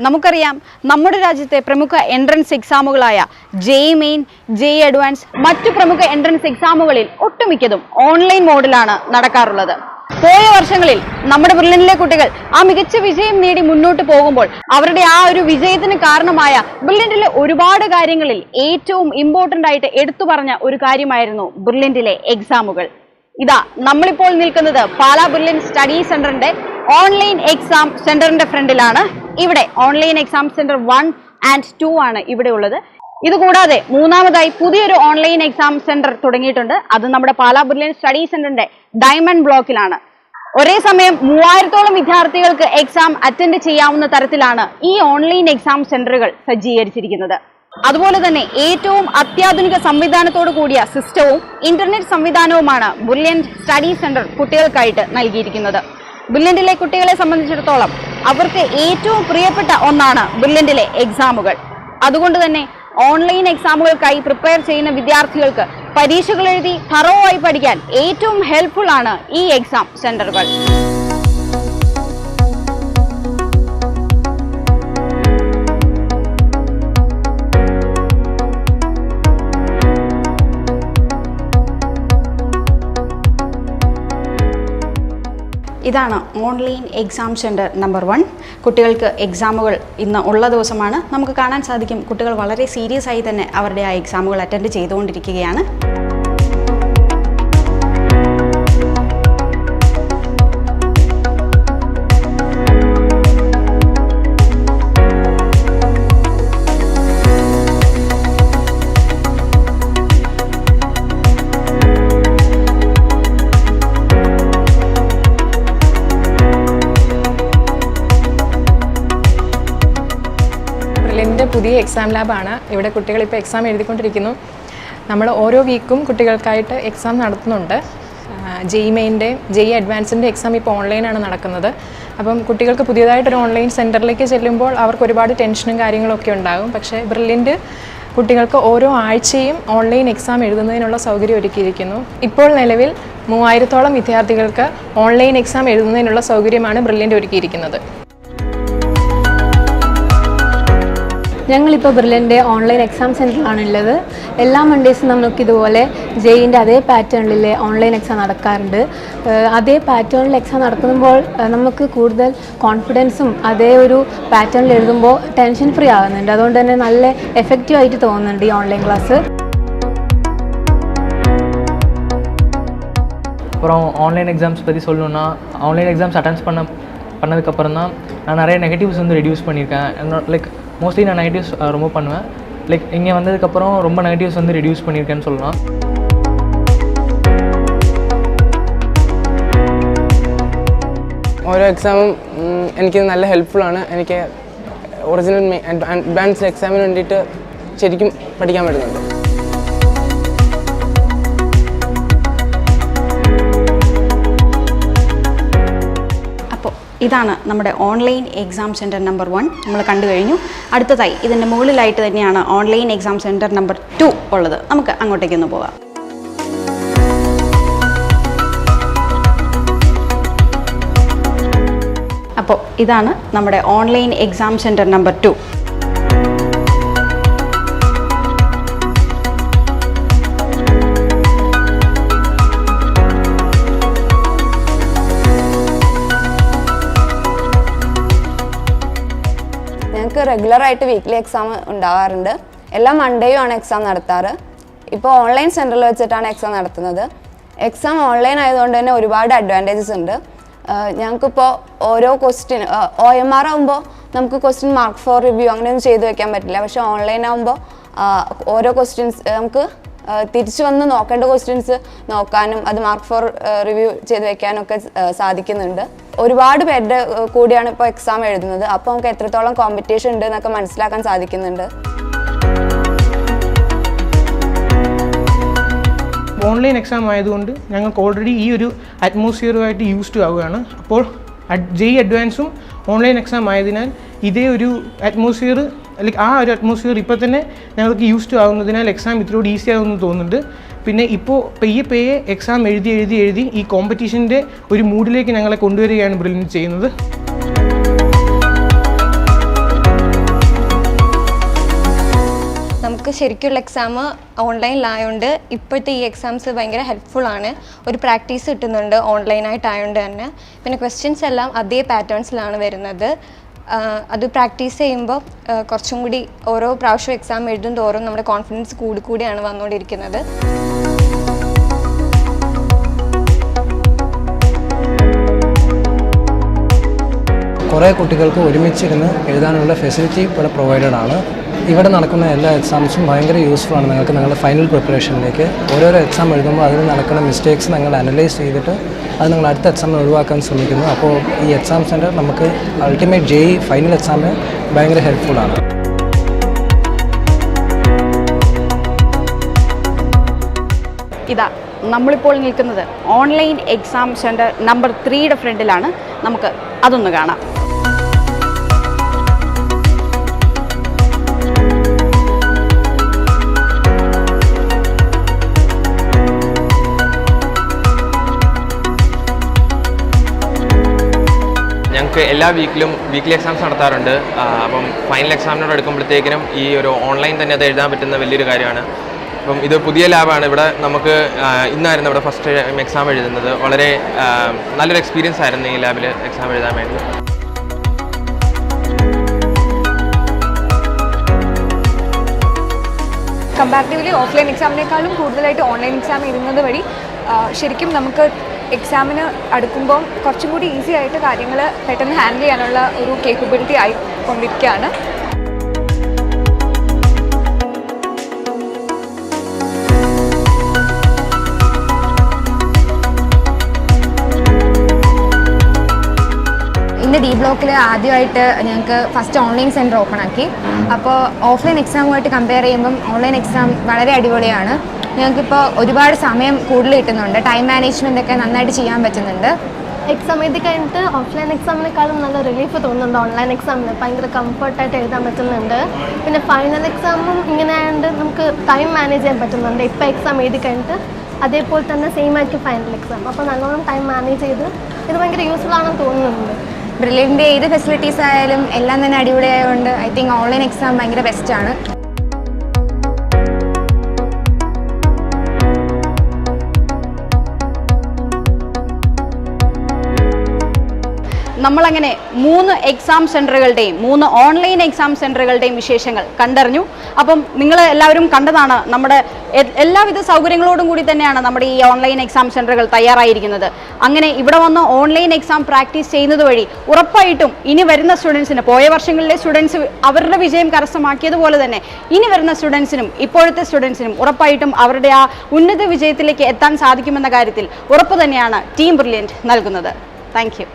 നമുക്കറിയാം നമ്മുടെ രാജ്യത്തെ പ്രമുഖ എൻട്രൻസ് എക്സാമുകളായ ജെഇ മെയിൻ, ജെഇ അഡ്വാൻസ്, മറ്റു പ്രമുഖ എൻട്രൻസ് എക്സാമുകളിൽ ഒട്ടുമിക്കതും ഓൺലൈൻ മോഡിലാണ് നടക്കാറുള്ളത്. പോയ വർഷങ്ങളിൽ നമ്മുടെ ബ്രില്യന്റിലെ കുട്ടികൾ ആ മികച്ച വിജയം നേടി മുന്നോട്ട് പോകുമ്പോൾ അവരുടെ ആ ഒരു വിജയത്തിന് കാരണമായ ബ്രില്യന്റിലെ ഒരുപാട് കാര്യങ്ങളിൽ ഏറ്റവും ഇമ്പോർട്ടന്റ് ആയിട്ട് എടുത്തു പറഞ്ഞ ഒരു കാര്യമായിരുന്നു ബ്രില്യന്റിലെ എക്സാമുകൾ. ഇതാ നമ്മളിപ്പോൾ നിൽക്കുന്നത് പാലാ ബ്രില്യന്റ് സ്റ്റഡി സെന്ററിന്റെ ഓൺലൈൻ എക്സാം സെന്ററിന്റെ ഫ്രണ്ടിലാണ്. ഇവിടെ ഓൺലൈൻ എക്സാം സെന്റർ 1 and 2 ആണ് ഇവിടെ ഉള്ളത്. ഇതുകൂടാതെ മൂന്നാമതായി പുതിയൊരു ഓൺലൈൻ എക്സാം സെന്റർ തുടങ്ങിയിട്ടുണ്ട്. അത് നമ്മുടെ പാലാ ബ്രില്യന്റ് സ്റ്റഡി സെന്ററിന്റെ ഡയമണ്ട് ബ്ലോക്കിലാണ്. ഒരേ സമയം 3000-ഓളം വിദ്യാർത്ഥികൾക്ക് എക്സാം അറ്റൻഡ് ചെയ്യാവുന്ന തരത്തിലാണ് ഈ ഓൺലൈൻ എക്സാം സെന്ററുകൾ സജ്ജീകരിച്ചിരിക്കുന്നത്. അതുപോലെ തന്നെ ഏറ്റവും അത്യാധുനിക സംവിധാനത്തോടു കൂടിയ സിസ്റ്റവും ഇന്റർനെറ്റ് സംവിധാനവുമാണ് ബ്രില്യന്റ് സ്റ്റഡി സെന്റർ കുട്ടികൾക്കായിട്ട് നൽകിയിരിക്കുന്നത്. ബ്രില്യന്റിലെ കുട്ടികളെ സംബന്ധിച്ചിടത്തോളം അവർക്ക് ഏറ്റവും പ്രിയപ്പെട്ട ഒന്നാണ് ബ്രില്യന്റിലെ എക്സാമുകൾ. അതുകൊണ്ട് തന്നെ ഓൺലൈൻ എക്സാമുകൾക്കായി പ്രിപ്പയർ ചെയ്യുന്ന വിദ്യാർത്ഥികൾക്ക് പരീക്ഷകൾ എഴുതി തറോ ആയി പഠിക്കാൻ ഏറ്റവും ഹെൽപ്ഫുൾ ആണ് ഈ എക്സാം സെന്ററുകൾ. ഇതാണ് ഓൺലൈൻ എക്സാം സെൻറ്റർ നമ്പർ 1. കുട്ടികൾക്ക് എക്സാമുകൾ ഇന്ന് ഉള്ള ദിവസമാണ്. നമുക്ക് കാണാൻ സാധിക്കും കുട്ടികൾ വളരെ സീരിയസ് ആയി തന്നെ അവരുടെ ആ എക്സാമുകൾ അറ്റൻഡ് ചെയ്തുകൊണ്ടിരിക്കുകയാണ്. ബ്രില്യന്റിൻ്റെ പുതിയ എക്സാം ലാബാണ്. ഇവിടെ കുട്ടികൾ ഇപ്പോൾ എക്സാം എഴുതിക്കൊണ്ടിരിക്കുന്നു. നമ്മൾ ഓരോ വീക്കും കുട്ടികൾക്കായിട്ട് എക്സാം നടത്തുന്നുണ്ട്. ജെഇ മെയിൻ്റെ, ജെഇ അഡ്വാൻസിൻ്റെ എക്സാം ഇപ്പോൾ ഓൺലൈനാണ് നടക്കുന്നത്. അപ്പം കുട്ടികൾക്ക് പുതിയതായിട്ടൊരു ഓൺലൈൻ സെൻറ്ററിലേക്ക് ചെല്ലുമ്പോൾ അവർക്ക് ഒരുപാട് ടെൻഷനും കാര്യങ്ങളൊക്കെ ഉണ്ടാകും. പക്ഷേ ബ്രില്യൻറ്റ് കുട്ടികൾക്ക് ഓരോ ആഴ്ചയും ഓൺലൈൻ എക്സാം എഴുതുന്നതിനുള്ള സൗകര്യം ഒരുക്കിയിരിക്കുന്നു. ഇപ്പോൾ നിലവിൽ 3000-ഓളം വിദ്യാർത്ഥികൾക്ക് ഓൺലൈൻ എക്സാം എഴുതുന്നതിനുള്ള സൗകര്യമാണ് ബ്രില്യൻറ്റ് ഒരുക്കിയിരിക്കുന്നത്. ഞങ്ങളിപ്പോൾ ബ്രില്യൻ്റെ ഓൺലൈൻ എക്സാം സെൻറ്ററിലാണുള്ളത്. എല്ലാ മൺഡേയ്സും നമുക്കിതുപോലെ ജെയിൻ്റെ അതേ പാറ്റേണിൽ ഓൺലൈൻ എക്സാം നടക്കാറുണ്ട്. അതേ പാറ്റേണിൽ എക്സാം നടക്കുമ്പോൾ നമുക്ക് കൂടുതൽ കോൺഫിഡൻസും അതേ ഒരു പാറ്റേണിൽ എഴുതുമ്പോൾ ടെൻഷൻ ഫ്രീ ആകുന്നുണ്ട്. അതുകൊണ്ട് തന്നെ നല്ല എഫക്റ്റീവായിട്ട് തോന്നുന്നുണ്ട് ഈ ഓൺലൈൻ ക്ലാസ്. அப்புறம் ஆன்லைன் எக்ஸாம்ஸ் பற்றி சொல்லணுன்னா, ஆன்லைன் எக்ஸாம்ஸ் அட்டென்ஸ் பண்ணதுக்கப்புறம் தான் நான் நிறைய நெகட்டிவ்ஸ் வந்து ரெடியூஸ் பண்ணியிருக்கேன். லைக் மோஸ்ட்லி நான் நெகட்டிவ்ஸ் ரொம்ப பண்ணுவேன். லைக் இங்கே வந்ததுக்கப்புறம் ரொம்ப நெகட்டிவ்ஸ் வந்து ரெடியூஸ் பண்ணியிருக்கேன்னு சொல்லலாம். ഓരോ എക്സാമും എനിക്ക് നല്ല ഹെൽപ്ഫുള്ളാണ്. എനിക്ക് ഒറിജിനൽ അഡ്വാൻസ്ഡ് എക്സാമിന് വേണ്ടിയിട്ട് ശരിക്കും പഠിക്കാൻ പറ്റുന്നുണ്ട്. ഇതാണ് നമ്മുടെ ഓൺലൈൻ എക്സാം സെൻറ്റർ നമ്പർ 1 നമ്മൾ കണ്ടു കഴിഞ്ഞു. അടുത്തതായി ഇതിൻ്റെ മുകളിലായിട്ട് തന്നെയാണ് ഓൺലൈൻ എക്സാം സെൻറ്റർ നമ്പർ 2 ഉള്ളത്. നമുക്ക് അങ്ങോട്ടേക്കൊന്ന് പോകാം. അപ്പോൾ ഇതാണ് നമ്മുടെ ഓൺലൈൻ എക്സാം സെൻറ്റർ നമ്പർ 2. ഞങ്ങൾക്ക് റെഗുലറായിട്ട് വീക്ക്ലി എക്സാം ഉണ്ടാവാറുണ്ട്. എല്ലാ മൺഡേയും ആണ് എക്സാം നടത്താറ്. ഇപ്പോൾ ഓൺലൈൻ സെൻറ്ററിൽ വെച്ചിട്ടാണ് എക്സാം നടത്തുന്നത്. എക്സാം ഓൺലൈൻ ആയതുകൊണ്ട് തന്നെ ഒരുപാട് അഡ്വാൻറ്റേജസ് ഉണ്ട്. ഞങ്ങൾക്കിപ്പോൾ ഓരോ ക്വസ്റ്റ്യൻ OMR ആകുമ്പോൾ നമുക്ക് ക്വസ്റ്റ്യൻ മാർക്ക് ഫോർ റിവ്യൂ അങ്ങനെയൊന്നും ചെയ്ത് വെക്കാൻ പറ്റില്ല. പക്ഷേ ഓൺലൈൻ ആകുമ്പോൾ ഓരോ ക്വസ്റ്റ്യൻസ് നമുക്ക് തിരിച്ചു വന്ന് നോക്കേണ്ട ക്വസ്റ്റ്യൻസ് നോക്കാനും അത് മാർക്ക് ഫോർ റിവ്യൂ ചെയ്ത് വെക്കാനും ഒക്കെ സാധിക്കുന്നുണ്ട്. ഒരുപാട് പേരുടെ കൂടിയാണ് ഇപ്പോൾ എക്സാം എഴുതുന്നത്. അപ്പോൾ നമുക്ക് എത്രത്തോളം കോമ്പറ്റീഷൻ ഉണ്ട് എന്നൊക്കെ മനസ്സിലാക്കാൻ സാധിക്കുന്നുണ്ട്. ഓൺലൈൻ എക്സാം ആയതുകൊണ്ട് ഞങ്ങൾക്ക് ഓൾറെഡി ഈ ഒരു അറ്റ്മോസ്ഫിയറുമായിട്ട് യൂസ്ഡ് ആവുകയാണ്. അപ്പോൾ ജെഇ അഡ്വാൻസും ഓൺലൈൻ എക്സാം ആയതിനാൽ ഇതേ ഒരു അറ്റ്മോസ്ഫിയർ അല്ലെങ്കിൽ ആ ഒരു അറ്റ്മോസ്ഫിയർ ഇപ്പോൾ തന്നെ ഞങ്ങൾക്ക് യൂസ്ഡ് ആകുന്നതിനാൽ എക്സാം ഇത്രയോട് ഈസി ആകുമെന്ന് തോന്നുന്നുണ്ട്. പിന്നെ ഇപ്പോൾ പെയ്യെ എക്സാം എഴുതി ഈ കോമ്പറ്റീഷൻ്റെ ഒരു മൂഡിലേക്ക് ഞങ്ങളെ കൊണ്ടുവരികയാണ് ബ്രില്യൻറ്റ് ചെയ്യുന്നത്. നമുക്ക് ശരിക്കുള്ള എക്സാം ഓൺലൈനിലായതുകൊണ്ട് ഇപ്പോഴത്തെ ഈ എക്സാംസ് ഭയങ്കര ഹെൽപ്ഫുൾ ആണ്. ഒരു പ്രാക്ടീസ് കിട്ടുന്നുണ്ട് ഓൺലൈനായിട്ടായതുകൊണ്ട് തന്നെ. പിന്നെ ക്വസ്റ്റ്യൻസ് എല്ലാം അതേ പാറ്റേൺസിലാണ് വരുന്നത്. അത് പ്രാക്ടീസ് ചെയ്യുമ്പോൾ കുറച്ചും കൂടി ഓരോ പ്രാവശ്യം എക്സാം എഴുതും തോറും നമ്മുടെ കോൺഫിഡൻസ് കൂടിയാണ് വന്നുകൊണ്ടിരിക്കുന്നത്. കുറേ കുട്ടികൾക്ക് ഒരുമിച്ചിരുന്ന് എഴുതാനുള്ള ഫെസിലിറ്റി ഇവിടെ പ്രൊവൈഡഡ് ആണ്. ഇവിടെ നടക്കുന്ന എല്ലാ എക്സാംസും ഭയങ്കര യൂസ്ഫുൾ ആണ് നിങ്ങൾക്ക് നിങ്ങളുടെ ഫൈനൽ പ്രിപ്പറേഷനിലേക്ക്. ഓരോരോ എക്സാം എഴുതുമ്പോൾ അതിൽ നടക്കുന്ന മിസ്റ്റേക്സ് നിങ്ങൾ അനലൈസ് ചെയ്തിട്ട് അത് നിങ്ങൾ അടുത്ത എക്സാമിൽ ഒഴിവാക്കാൻ ശ്രമിക്കുന്നു. അപ്പോൾ ഈ എക്സാം സെൻറ്റർ നമുക്ക് അൾട്ടിമേറ്റ് JEE ഫൈനൽ എക്സാമിന് ഭയങ്കര ഹെൽപ്ഫുൾ ആണ്. ഇതാ നമ്മളിപ്പോൾ നിൽക്കുന്നത് ഓൺലൈൻ എക്സാം സെൻറ്റർ നമ്പർ 3യുടെ ഫ്രണ്ടിലാണ്. നമുക്ക് അതൊന്ന് കാണാം. ഞങ്ങൾക്ക് എല്ലാ വീക്ക്ലി എക്സാംസ് നടത്താറുണ്ട്. അപ്പം ഫൈനൽ എക്സാമിനോട് എടുക്കുമ്പോഴത്തേക്കിനും ഈ ഒരു ഓൺലൈൻ തന്നെ അത് എഴുതാൻ പറ്റുന്ന വലിയൊരു കാര്യമാണ്. അപ്പം ഇത് പുതിയ ലാബാണ്. ഇവിടെ നമുക്ക് ഇന്നായിരുന്നു ഇവിടെ ഫസ്റ്റ് എക്സാം എഴുതുന്നത്. വളരെ നല്ലൊരു എക്സ്പീരിയൻസ് ആയിരുന്നു ഈ ലാബിൽ എക്സാം എഴുതാൻ വേണ്ടി. കമ്പാരിറ്റീവ്ലി ഓഫ്ലൈൻ എക്സാമിനേക്കാളും കൂടുതലായിട്ട് ഓൺലൈൻ എക്സാം എഴുതുന്നത് വഴി ശരിക്കും നമുക്ക് എക്സാമിന് അടുക്കുമ്പം കുറച്ചും കൂടി ഈസി ആയിട്ട് കാര്യങ്ങൾ പെട്ടെന്ന് ഹാൻഡിൽ ചെയ്യാനുള്ള ഒരു കേപ്പബിലിറ്റി ആയിക്കൊണ്ടിരിക്കുകയാണ്. ഇന്ന് D ബ്ലോക്കിൽ ആദ്യമായിട്ട് ഞങ്ങൾക്ക് ഫസ്റ്റ് ഓൺലൈൻ സെൻറ്റർ ഓപ്പൺ ആക്കി. അപ്പോൾ ഓഫ്ലൈൻ എക്സാമുമായിട്ട് കമ്പയർ ചെയ്യുമ്പം ഓൺലൈൻ എക്സാം വളരെ അടിപൊളിയാണ്. ഞങ്ങൾക്കിപ്പോൾ ഒരുപാട് സമയം കൂടുതൽ കിട്ടുന്നുണ്ട്. ടൈം മാനേജ്മെൻ്റ് ഒക്കെ നന്നായിട്ട് ചെയ്യാൻ പറ്റുന്നുണ്ട്. എക്സാം എഴുതി കഴിഞ്ഞിട്ട് ഓഫ്ലൈൻ എക്സാമിനേക്കാളും നല്ല റിലീഫ് തോന്നുന്നുണ്ട്. ഓൺലൈൻ എക്സാമിന് ഭയങ്കര കംഫർട്ടായിട്ട് എഴുതാൻ പറ്റുന്നുണ്ട്. പിന്നെ ഫൈനൽ എക്സാമും ഇങ്ങനെ ആയതുകൊണ്ട് നമുക്ക് ടൈം മാനേജ് ചെയ്യാൻ പറ്റുന്നുണ്ട്. ഇപ്പോൾ എക്സാം എഴുതി കഴിഞ്ഞിട്ട് അതേപോലെ തന്നെ സെയിം ആയിരിക്കും ഫൈനൽ എക്സാം. അപ്പോൾ നല്ലോണം ടൈം മാനേജ് ചെയ്ത് ഇത് ഭയങ്കര യൂസ്ഫുൾ ആണെന്ന് തോന്നുന്നുണ്ട്. ബ്രില്യൻ്റെ ഏത് ഫെസിലിറ്റീസ് ആയാലും എല്ലാം തന്നെ അടിപൊളിയായതുകൊണ്ട് ഐ തിങ്ക് ഓൺലൈൻ എക്സാം ഭയങ്കര ബെസ്റ്റാണ്. നമ്മളങ്ങനെ 3 എക്സാം സെൻറ്ററുകളുടെയും 3 ഓൺലൈൻ എക്സാം സെൻറ്ററുകളുടെയും വിശേഷങ്ങൾ കണ്ടറിഞ്ഞു. അപ്പം നിങ്ങൾ എല്ലാവരും കണ്ടതാണ്, നമ്മുടെ എല്ലാവിധ സൗകര്യങ്ങളോടും കൂടി തന്നെയാണ് നമ്മുടെ ഈ ഓൺലൈൻ എക്സാം സെൻറ്ററുകൾ തയ്യാറായിരിക്കുന്നത്. അങ്ങനെ ഇവിടെ വന്ന് ഓൺലൈൻ എക്സാം പ്രാക്ടീസ് ചെയ്യുന്നത് വഴി ഉറപ്പായിട്ടും ഇനി വരുന്ന സ്റ്റുഡൻസിന്, പോയ വർഷങ്ങളിലെ സ്റ്റുഡൻസ് അവരുടെ വിജയം കരസ്ഥമാക്കിയതുപോലെ തന്നെ ഇനി വരുന്ന സ്റ്റുഡൻസിനും ഇപ്പോഴത്തെ സ്റ്റുഡൻസിനും ഉറപ്പായിട്ടും അവരുടെ ആ ഉന്നത വിജയത്തിലേക്ക് എത്താൻ സാധിക്കുമെന്ന കാര്യത്തിൽ ഉറപ്പ് തന്നെയാണ് ടീം ബ്രില്യൻറ്റ് നൽകുന്നത്. Thank you.